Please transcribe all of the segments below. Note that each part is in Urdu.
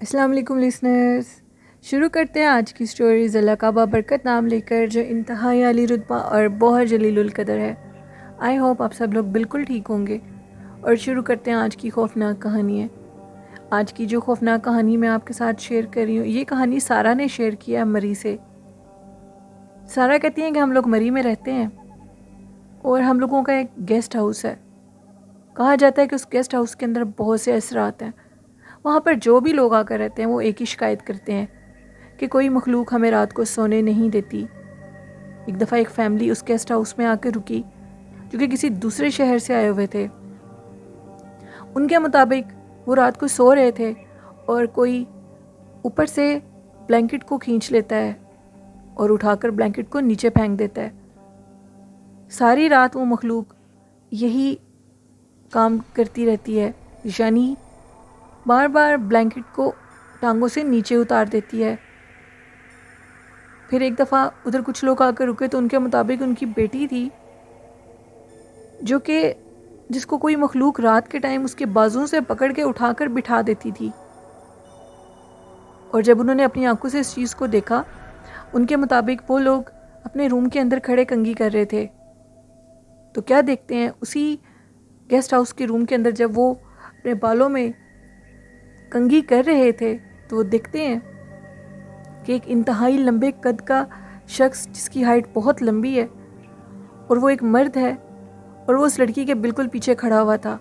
السلام علیکم لسنرز، شروع کرتے ہیں آج کی سٹوریز اللہ کا بابرکت نام لے کر، جو انتہائی عالی رتبہ اور بہت جلیل القدر ہے۔ آئی ہوپ آپ سب لوگ بالکل ٹھیک ہوں گے، اور شروع کرتے ہیں آج کی خوفناک کہانی ہے۔ آج کی جو خوفناک کہانی میں آپ کے ساتھ شیئر کر رہی ہوں، یہ کہانی سارا نے شیئر کیا مری سے۔ سارا کہتی ہیں کہ ہم لوگ مری میں رہتے ہیں اور ہم لوگوں کا ایک گیسٹ ہاؤس ہے۔ کہا جاتا ہے کہ اس گیسٹ ہاؤس کے اندر بہت سے اثرات ہیں۔ وہاں پر جو بھی لوگ آ کر رہتے ہیں وہ ایک ہی شکایت کرتے ہیں کہ کوئی مخلوق ہمیں رات کو سونے نہیں دیتی۔ ایک دفعہ ایک فیملی اس گیسٹ ہاؤس میں آ کے رکی جو کہ کسی دوسرے شہر سے آئے ہوئے تھے۔ ان کے مطابق وہ رات کو سو رہے تھے اور کوئی اوپر سے بلینکٹ کو کھینچ لیتا ہے اور اٹھا کر بلینکٹ کو نیچے پھینک دیتا ہے۔ ساری رات وہ مخلوق یہی کام کرتی رہتی ہے، یعنی بار بار بلینکٹ کو ٹانگوں سے نیچے اتار دیتی ہے۔ پھر ایک دفعہ ادھر کچھ لوگ آ کر رکے تو ان کے مطابق ان کی بیٹی تھی جو کہ جس کو کوئی مخلوق رات کے ٹائم اس کے بازوں سے پکڑ کے اٹھا کر بٹھا دیتی تھی، اور جب انہوں نے اپنی آنکھوں سے اس چیز کو دیکھا، ان کے مطابق وہ لوگ اپنے روم کے اندر کھڑے کنگھی کر رہے تھے۔ تو کیا دیکھتے ہیں، اسی گیسٹ ہاؤس کے روم کے اندر جب وہ اپنے بالوں میں کنگھی کر رہے تھے تو وہ دیکھتے ہیں کہ ایک انتہائی لمبے قد کا شخص جس کی ہائٹ بہت لمبی ہے اور وہ ایک مرد ہے، اور وہ اس لڑکی کے بالکل پیچھے کھڑا ہوا تھا۔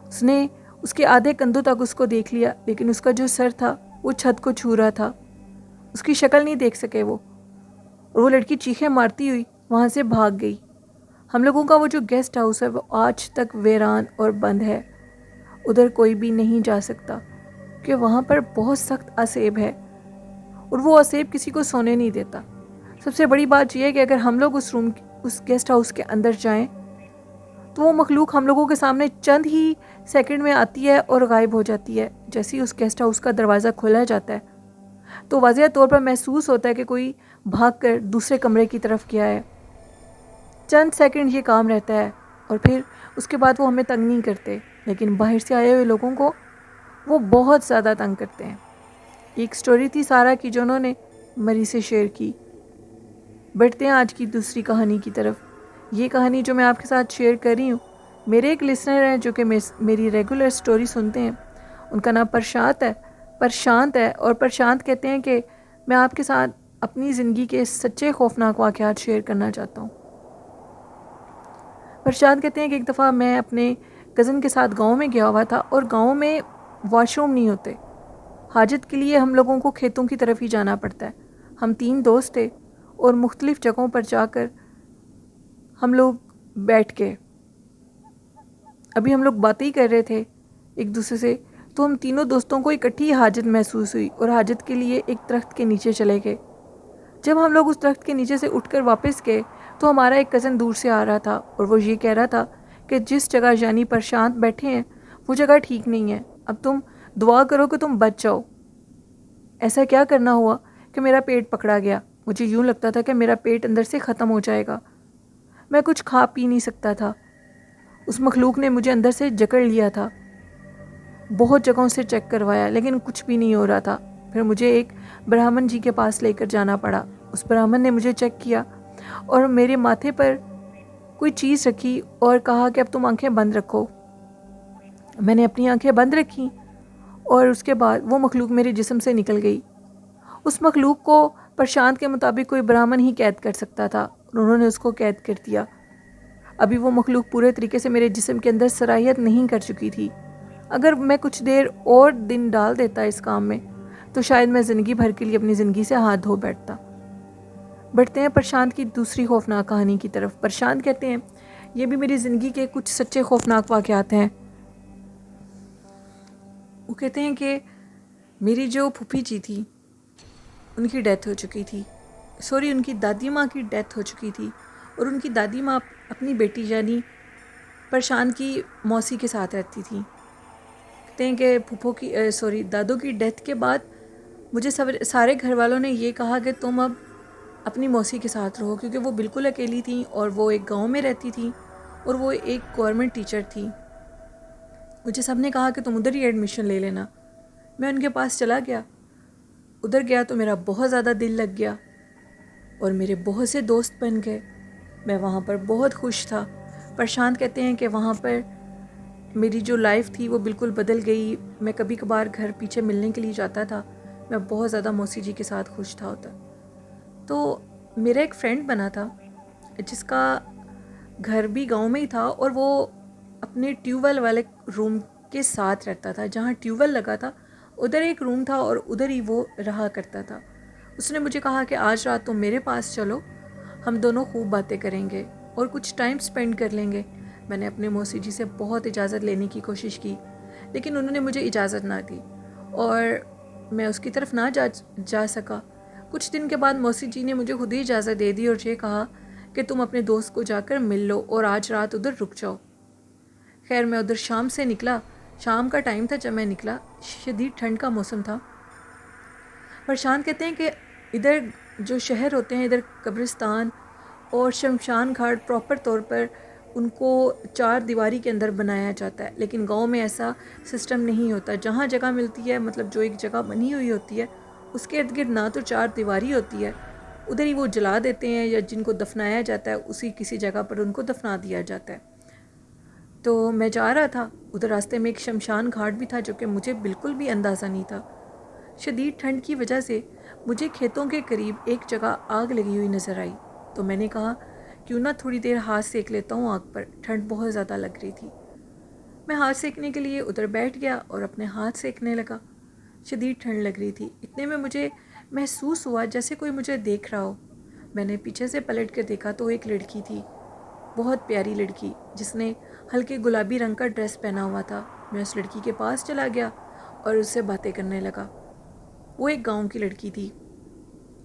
اس نے اس کے آدھے کندھوں تک اس کو دیکھ لیا، لیکن اس کا جو سر تھا وہ چھت کو چھو رہا تھا، اس کی شکل نہیں دیکھ سکے وہ، اور وہ لڑکی چیخیں مارتی ہوئی وہاں سے بھاگ گئی۔ ہم لوگوں کا وہ جو گیسٹ ہاؤس ہے وہ آج تک ویران اور بند ہے، ادھر کوئی بھی نہیں جا سکتا کہ وہاں پر بہت سخت اسیب ہے، اور وہ اسیب کسی کو سونے نہیں دیتا۔ سب سے بڑی بات یہ ہے کہ اگر ہم لوگ اس گیسٹ ہاؤس کے اندر جائیں تو وہ مخلوق ہم لوگوں کے سامنے چند ہی سیکنڈ میں آتی ہے اور غائب ہو جاتی ہے۔ جیسے ہی اس گیسٹ ہاؤس کا دروازہ کھولا جاتا ہے تو واضح طور پر محسوس ہوتا ہے کہ کوئی بھاگ کر دوسرے کمرے کی طرف گیا ہے۔ چند سیکنڈ یہ کام رہتا ہے اور پھر اس کے بعد وہ ہمیں تنگ نہیں کرتے، لیکن باہر سے آئے ہوئے لوگوں کو وہ بہت زیادہ تنگ کرتے ہیں۔ ایک سٹوری تھی سارا کی جو انہوں نے مری سے شیئر کی۔ بڑھتے ہیں آج کی دوسری کہانی کی طرف۔ یہ کہانی جو میں آپ کے ساتھ شیئر کر رہی ہوں، میرے ایک لسنر ہیں جو کہ میری ریگولر سٹوری سنتے ہیں۔ ان کا نام پرشانت ہے، اور پرشانت کہتے ہیں کہ میں آپ کے ساتھ اپنی زندگی کے سچے خوفناک واقعات شیئر کرنا چاہتا ہوں۔ پرشانت کہتے ہیں کہ ایک دفعہ میں اپنے کزن کے ساتھ گاؤں میں گیا ہوا تھا، اور گاؤں میں واش روم نہیں ہوتے۔ حاجت کے لیے ہم لوگوں کو کھیتوں کی طرف ہی جانا پڑتا ہے۔ ہم 3 دوست تھے اور مختلف جگہوں پر جا کر ہم لوگ بیٹھ کے ابھی ہم لوگ باتیں ہی کر رہے تھے ایک دوسرے سے، تو ہم تینوں دوستوں کو اکٹھی حاجت محسوس ہوئی اور حاجت کے لیے ایک درخت کے نیچے چلے گئے۔ جب ہم لوگ اس درخت کے نیچے سے اٹھ کر واپس گئے تو ہمارا ایک کزن دور سے آ رہا تھا، اور وہ یہ کہہ رہا تھا کہ جس جگہ یعنی پرشانت بیٹھے ہیں وہ جگہ ٹھیک نہیں ہے، اب تم دعا کرو کہ تم بچ جاؤ۔ ایسا کیا کرنا ہوا کہ میرا پیٹ پکڑا گیا۔ مجھے یوں لگتا تھا کہ میرا پیٹ اندر سے ختم ہو جائے گا، میں کچھ کھا پی نہیں سکتا تھا۔ اس مخلوق نے مجھے اندر سے جکڑ لیا تھا، بہت جگہوں سے چیک کروایا لیکن کچھ بھی نہیں ہو رہا تھا۔ پھر مجھے ایک برہمن جی کے پاس لے کر جانا پڑا۔ اس برہمن نے مجھے چیک کیا اور میرے ماتھے پر کوئی چیز رکھی اور کہا کہ اب تم آنکھیں بند رکھو۔ میں نے اپنی آنکھیں بند رکھی اور اس کے بعد وہ مخلوق میرے جسم سے نکل گئی۔ اس مخلوق کو پرشانت کے مطابق کوئی برہمن ہی قید کر سکتا تھا، اور انہوں نے اس کو قید کر دیا۔ ابھی وہ مخلوق پورے طریقے سے میرے جسم کے اندر صلاحیت نہیں کر چکی تھی۔ اگر میں کچھ دیر اور دن ڈال دیتا اس کام میں تو شاید میں زندگی بھر کے لیے اپنی زندگی سے ہاتھ دھو بیٹھتا۔ بڑھتے ہیں پرشانت کی دوسری خوفناک کہانی کی طرف۔ پرشانت کہتے ہیں یہ بھی میری زندگی کے کچھ سچے خوفناک واقعات ہیں۔ وہ کہتے ہیں کہ میری جو پھوپھی جی تھی ان کی ڈیتھ ہو چکی تھی، ان کی دادی ماں کی ڈیتھ ہو چکی تھی، اور ان کی دادی ماں اپنی بیٹی یعنی پرشانت کی موسی کے ساتھ رہتی تھی۔ کہتے ہیں کہ دادو کی ڈیتھ کے بعد مجھے سارے گھر والوں نے یہ کہا کہ تم اب اپنی موسی کے ساتھ رہو، کیونکہ وہ بالکل اکیلی تھیں اور وہ ایک گاؤں میں رہتی تھیں اور وہ ایک گورنمنٹ ٹیچر تھی۔ مجھے سب نے کہا کہ تم ادھر ہی ایڈمیشن لے لینا، میں ان کے پاس چلا گیا. ادھر گیا تو میرا بہت زیادہ دل لگ گیا اور میرے بہت سے دوست بن گئے. میں وہاں پر بہت خوش تھا. پرشانت کہتے ہیں کہ وہاں پر میری جو لائف تھی وہ بالکل بدل گئی. میں کبھی کبھار گھر پیچھے ملنے کے لیے جاتا تھا. میں بہت زیادہ موسی جی کے ساتھ خوش تھا ہوتا. تو میرا ایک فرینڈ بنا تھا جس کا گھر بھی گاؤں میں ہی تھا اور وہ اپنے ٹیوب ویل والے روم کے ساتھ رہتا تھا. جہاں ٹیوب ویل لگا تھا ادھر ایک روم تھا اور ادھر ہی وہ رہا کرتا تھا. اس نے مجھے کہا کہ آج رات تم میرے پاس چلو, ہم دونوں خوب باتیں کریں گے اور کچھ ٹائم سپینڈ کر لیں گے. میں نے اپنے موسی جی سے بہت اجازت لینے کی کوشش کی لیکن انہوں نے مجھے اجازت نہ دی اور میں اس کی طرف نہ جا سکا. کچھ دن کے بعد موسی جی نے مجھے خود ہی اجازت دے دی اور یہ کہا کہ تم اپنے دوست کو جا کر مل لو اور آج رات ادھر رک جاؤ. خیر میں ادھر شام سے نکلا. شام کا ٹائم تھا جب میں نکلا. شدید ٹھنڈ کا موسم تھا. پرشانت کہتے ہیں کہ ادھر جو شہر ہوتے ہیں, ادھر قبرستان اور شمشان گھاٹ پراپر طور پر ان کو 4 دیواری کے اندر بنایا جاتا ہے, لیکن گاؤں میں ایسا سسٹم نہیں ہوتا. جہاں جگہ ملتی ہے, مطلب جو ایک جگہ بنی ہوئی ہوتی ہے اس کے ارد گرد نہ تو 4 دیواری ہوتی ہے, ادھر ہی وہ جلا دیتے ہیں یا جن کو دفنایا جاتا ہے اسی کسی جگہ پر ان کو دفنا دیا جاتا ہے. تو میں جا رہا تھا, ادھر راستے میں ایک شمشان گھاٹ بھی تھا جو کہ مجھے بالکل بھی اندازہ نہیں تھا. شدید ٹھنڈ کی وجہ سے مجھے کھیتوں کے قریب ایک جگہ آگ لگی ہوئی نظر آئی. تو میں نے کہا کیوں نہ تھوڑی دیر ہاتھ سیک لیتا ہوں آگ پر, ٹھنڈ بہت زیادہ لگ رہی تھی. میں ہاتھ سیکنے کے لیے ادھر بیٹھ گیا اور اپنے ہاتھ سیکنے لگا. شدید ٹھنڈ لگ رہی تھی. اتنے میں مجھے محسوس ہوا جیسے کوئی مجھے دیکھ رہا ہو. میں نے پیچھے سے پلٹ کر دیکھا تو ایک لڑکی تھی, بہت پیاری لڑکی جس نے ہلکے گلابی رنگ کا ڈریس پہنا ہوا تھا. میں اس لڑکی کے پاس چلا گیا اور اس سے باتیں کرنے لگا. وہ ایک گاؤں کی لڑکی تھی.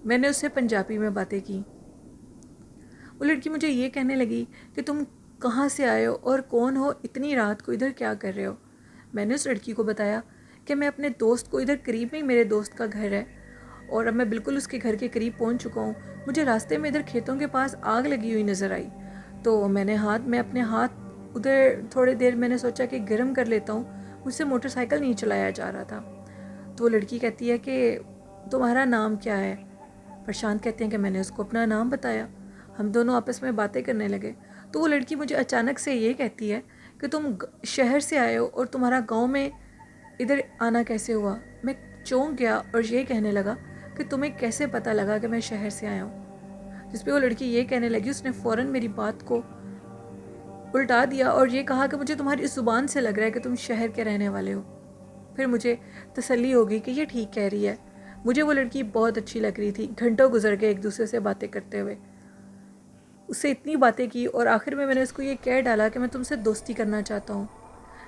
میں نے اس سے پنجابی میں باتیں کی. وہ لڑکی مجھے یہ کہنے لگی کہ تم کہاں سے آئے ہو اور کون ہو, اتنی رات کو ادھر کیا کر رہے ہو. میں نے اس لڑکی کو بتایا کہ میں اپنے دوست کو, ادھر قریب میں ہی میرے دوست کا گھر ہے اور اب میں بالکل اس کے گھر کے قریب پہنچ چکا ہوں. مجھے راستے میں ادھر کھیتوں کے پاس آگ لگی ہوئی نظر آئی. تو میں اپنے ہاتھ ادھر تھوڑی دیر میں نے سوچا کہ گرم کر لیتا ہوں. مجھ سے موٹر سائیکل نہیں چلایا جا رہا تھا. تو وہ لڑکی کہتی ہے کہ تمہارا نام کیا ہے. پرشانت کہتے ہیں کہ میں نے اس کو اپنا نام بتایا. ہم دونوں آپس میں باتیں کرنے لگے. تو وہ لڑکی مجھے اچانک سے یہ کہتی ہے کہ تم شہر سے آئے ہو اور تمہارا گاؤں میں ادھر آنا کیسے ہوا. میں چونک گیا اور یہ کہنے لگا کہ تمہیں کیسے پتہ لگا کہ میں شہر سے آیا ہوں. جس پہ وہ لڑکی یہ کہنے لگی, اس نے فوراً میری بات کو الٹا دیا اور یہ کہا کہ مجھے تمہاری اس زبان سے لگ رہا ہے کہ تم شہر کے رہنے والے ہو. پھر مجھے تسلی ہو گئی کہ یہ ٹھیک کہہ رہی ہے. مجھے وہ لڑکی بہت اچھی لگ رہی تھی. گھنٹوں گزر گئے ایک دوسرے سے باتیں کرتے ہوئے. اس سے اتنی باتیں کی اور آخر میں نے اس کو یہ کہہ ڈالا کہ میں تم سے دوستی کرنا چاہتا ہوں.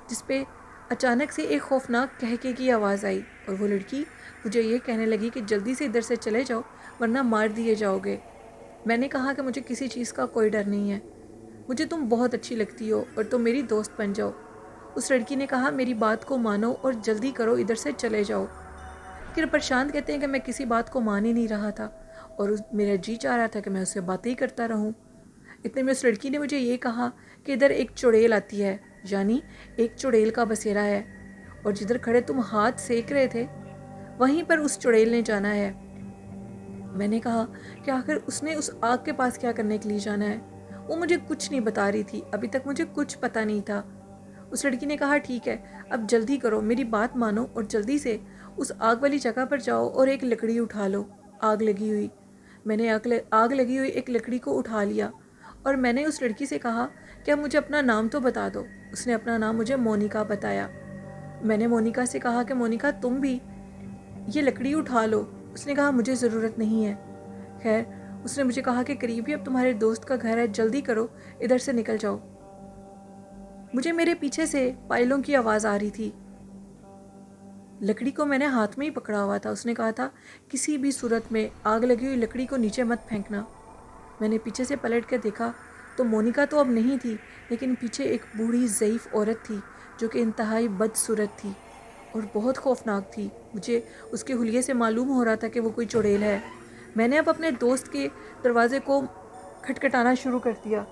جس پہ اچانک سے ایک خوفناک کہکے کی آواز آئی اور وہ لڑکی مجھے یہ کہنے لگی کہ جلدی سے ادھر سے چلے جاؤ ورنہ مار دیے جاؤ گے. میں نے کہا کہ مجھے کسی چیز کا کوئی ڈر نہیں ہے, مجھے تم بہت اچھی لگتی ہو اور تم میری دوست بن جاؤ. اس لڑکی نے کہا میری بات کو مانو اور جلدی کرو, ادھر سے چلے جاؤ. پھر پرشانت کہتے ہیں کہ میں کسی بات کو مان ہی نہیں رہا تھا اور میرا جی چاہ رہا تھا کہ میں اس سے باتیں ہی کرتا رہوں. اتنے میں اس لڑکی نے مجھے یہ کہا کہ ادھر ایک چڑیل آتی ہے, یعنی ایک چڑیل کا بسیرا ہے, اور جدھر کھڑے تم ہاتھ سیک رہے تھے وہیں پر اس چڑیل نے جانا ہے. میں نے کہا کہ آخر اس نے اس آگ کے پاس کیا کرنے کے لیے جانا ہے. وہ مجھے کچھ نہیں بتا رہی تھی, ابھی تک مجھے کچھ پتہ نہیں تھا. اس لڑکی نے کہا ٹھیک ہے اب جلدی کرو, میری بات مانو اور جلدی سے اس آگ والی جگہ پر جاؤ اور ایک لکڑی اٹھا لو, آگ لگی ہوئی. میں نے آگ لگی ہوئی ایک لکڑی کو اٹھا لیا اور میں نے اس لڑکی سے کہا کہ اب مجھے اپنا نام تو بتا دو. اس نے اپنا نام مجھے مونیکا بتایا. میں نے مونیکا سے کہا کہ مونیکا تم بھی یہ لکڑی اٹھا لو. اس نے کہا مجھے ضرورت نہیں ہے. خیر اس نے مجھے کہا کہ قریب ہی اب تمہارے دوست کا گھر ہے, جلدی کرو ادھر سے نکل جاؤ. مجھے میرے پیچھے سے پائلوں کی آواز آ رہی تھی. لکڑی کو میں نے ہاتھ میں ہی پکڑا ہوا تھا. اس نے کہا تھا کسی بھی صورت میں آگ لگی ہوئی لکڑی کو نیچے مت پھینکنا. میں نے پیچھے سے پلٹ کر دیکھا تو مونیکا تو اب نہیں تھی, لیکن پیچھے ایک بوڑھی ضعیف عورت تھی جو کہ انتہائی بدصورت تھی اور بہت خوفناک تھی. مجھے اس کے حلیے سے معلوم ہو رہا تھا کہ وہ کوئی چڑیل ہے. میں نے اب اپنے دوست کے دروازے کو کھٹکھٹانا شروع کر دیا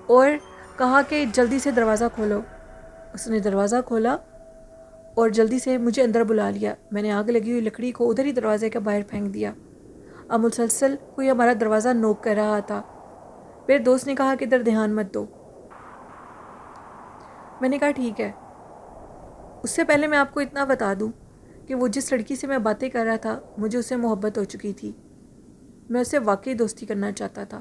اور کہا کہ جلدی سے دروازہ کھولو. اس نے دروازہ کھولا اور جلدی سے مجھے اندر بلا لیا۔ میں نے آگ لگی ہوئی لکڑی کو ادھر ہی دروازے کے باہر پھینک دیا۔ اب مسلسل کوئی ہمارا دروازہ نوک کر رہا تھا۔ میرے دوست نے کہا کہ ادھر دھیان مت دو۔ میں نے کہا ٹھیک ہے۔ اس سے پہلے میں آپ کو اتنا بتا دوں کہ وہ جس لڑکی سے میں باتیں کر رہا تھا مجھے اس سے محبت ہو چکی تھی۔ میں اس سے واقعی دوستی کرنا چاہتا تھا۔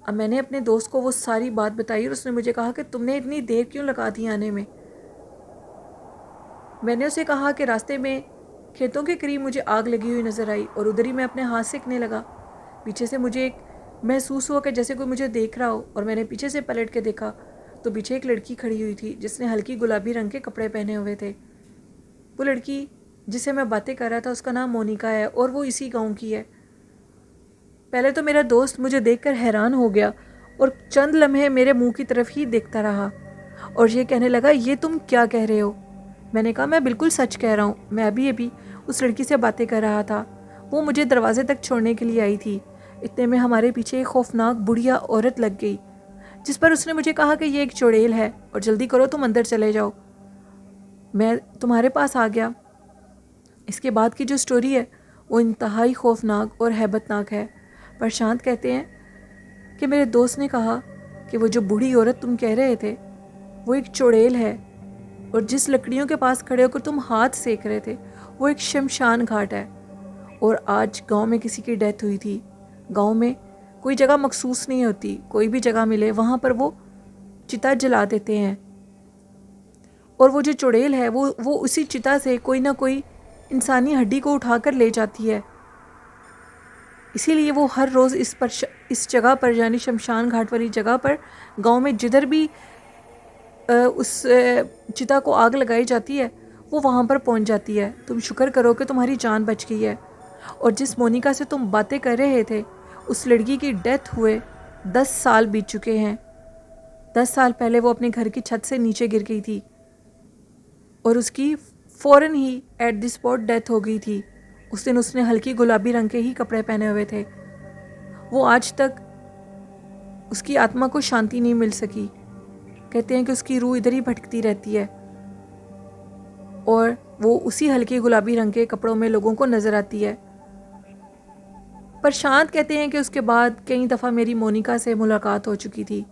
اب میں نے اپنے دوست کو وہ ساری بات بتائی اور اس نے مجھے کہا کہ تم نے اتنی دیر کیوں لگا دی آنے میں؟ میں نے اسے کہا کہ راستے میں کھیتوں کے قریب مجھے آگ لگی ہوئی نظر آئی اور ادھر ہی میں اپنے ہاتھ سیکنے لگا۔ پیچھے سے مجھے ایک محسوس ہوا کہ جیسے کوئی مجھے دیکھ رہا ہو، اور میں نے پیچھے سے پلٹ کے دیکھا تو پیچھے ایک لڑکی کھڑی ہوئی تھی جس نے ہلکی گلابی رنگ کے کپڑے پہنے ہوئے تھے۔ وہ لڑکی جس سے میں باتیں کر رہا تھا اس کا نام مونیکا ہے اور وہ اسی گاؤں کی ہے۔ پہلے تو میرا دوست مجھے دیکھ کر حیران ہو گیا اور چند لمحے میرے منہ کی طرف ہی دیکھتا رہا اور یہ کہنے لگا یہ تم کیا کہہ رہے ہو؟ میں نے کہا میں بالکل سچ کہہ رہا ہوں، میں ابھی اس لڑکی سے باتیں کر رہا تھا، وہ مجھے دروازے تک چھوڑنے کے لیے آئی تھی۔ اتنے میں ہمارے پیچھے ایک خوفناک بڑھیا عورت لگ گئی جس پر اس نے مجھے کہا کہ یہ ایک چڑیل ہے اور جلدی کرو تم اندر چلے جاؤ، میں تمہارے پاس آ گیا۔ اس کے بعد کی جو سٹوری ہے وہ انتہائی خوفناک اور ہیبت ناک ہے۔ پرشانت کہتے ہیں کہ میرے دوست نے کہا کہ وہ جو بوڑھی عورت تم کہہ رہے تھے وہ ایک چڑیل ہے، اور جس لکڑیوں کے پاس کھڑے ہو کر تم ہاتھ سیک رہے تھے وہ ایک شمشان گھاٹ ہے، اور آج گاؤں میں کسی کی ڈیتھ ہوئی تھی۔ گاؤں میں کوئی جگہ مخصوص نہیں ہوتی، کوئی بھی جگہ ملے وہاں پر وہ چتا جلا دیتے ہیں، اور وہ جو چڑیل ہے وہ اسی چتا سے کوئی نہ کوئی انسانی ہڈی کو اٹھا کر لے جاتی ہے۔ اسی لیے وہ ہر روز اس جگہ پر یعنی شمشان گھاٹ والی جگہ پر گاؤں میں جدھر بھی اس چتا کو آگ لگائی جاتی ہے وہ وہاں پر پہنچ جاتی ہے۔ تم شکر کرو کہ تمہاری جان بچ گئی ہے۔ اور جس مونیکا سے تم باتیں کر رہے تھے اس لڑکی کی ڈیتھ ہوئے 10 سال بیت چکے ہیں۔ 10 سال پہلے وہ اپنے گھر کی چھت سے نیچے گر گئی تھی اور اس کی فوراً ہی ایٹ دی اسپاٹ ڈیتھ ہو گئی تھی۔ اس دن اس نے ہلکی گلابی رنگ کے ہی کپڑے پہنے ہوئے تھے۔ وہ آج تک اس کی آتما کو شانتی نہیں مل سکی۔ کہتے ہیں کہ اس کی روح ادھر ہی بھٹکتی رہتی ہے اور وہ اسی ہلکے گلابی رنگ کے کپڑوں میں لوگوں کو نظر آتی ہے۔ پرشانت کہتے ہیں کہ اس کے بعد کئی دفعہ میری مونیکا سے ملاقات ہو چکی تھی۔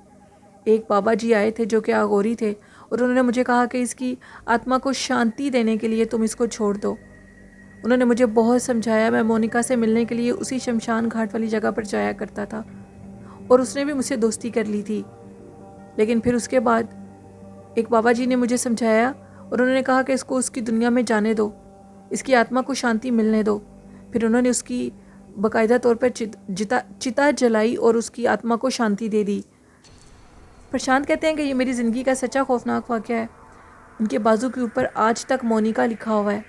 ایک بابا جی آئے تھے جو کہ اغوری تھے اور انہوں نے مجھے کہا کہ اس کی آتما کو شانتی دینے کے لیے تم اس کو چھوڑ دو۔ انہوں نے مجھے بہت سمجھایا۔ میں مونیکا سے ملنے کے لیے اسی شمشان گھاٹ والی جگہ پر جایا کرتا تھا اور اس نے بھی مجھ سے دوستی کر لی تھی، لیکن پھر اس کے بعد ایک بابا جی نے مجھے سمجھایا اور انہوں نے کہا کہ اس کو اس کی دنیا میں جانے دو، اس کی آتما کو شانتی ملنے دو۔ پھر انہوں نے اس کی باقاعدہ طور پر چتا جلائی اور اس کی آتما کو شانتی دے دی۔ پرشانت کہتے ہیں کہ یہ میری زندگی کا سچا خوفناک واقعہ ہے۔ ان کے بازو کے اوپر آج تک مونیکا لکھا ہوا ہے۔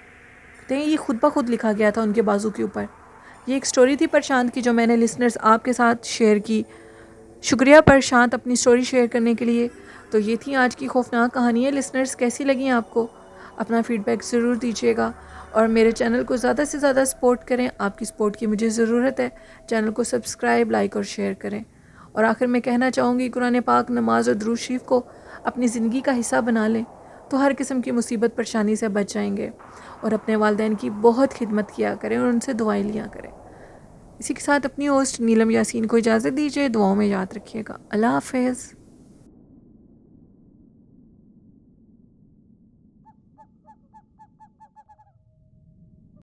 کہتے ہیں یہ خود بخود لکھا گیا تھا ان کے بازو کے اوپر۔ یہ ایک سٹوری تھی پرشانت کی جو میں نے لسنرز آپ کے ساتھ شیئر کی۔ شکریہ پرشانت اپنی سٹوری شیئر کرنے کے لیے۔ تو یہ تھی آج کی خوفناک کہانی ہے۔ لسنرز کیسی لگیں آپ کو؟ اپنا فیڈ بیک ضرور دیجیے گا اور میرے چینل کو زیادہ سے زیادہ سپورٹ کریں۔ آپ کی سپورٹ کی مجھے ضرورت ہے۔ چینل کو سبسکرائب، لائک اور شیئر کریں۔ اور آخر میں کہنا چاہوں گی قرآن پاک، نماز اور درود شریف کو اپنی زندگی کا حصہ بنا لیں تو ہر قسم کی مصیبت پریشانی سے بچ جائیں گے، اور اپنے والدین کی بہت خدمت کیا کریں اور ان سے دعائیں لیا کریں۔ اسی کے ساتھ اپنی ہوسٹ نیلم یاسین کو اجازت دیجیے۔ دعاؤں میں یاد رکھیے گا۔ اللہ حافظ۔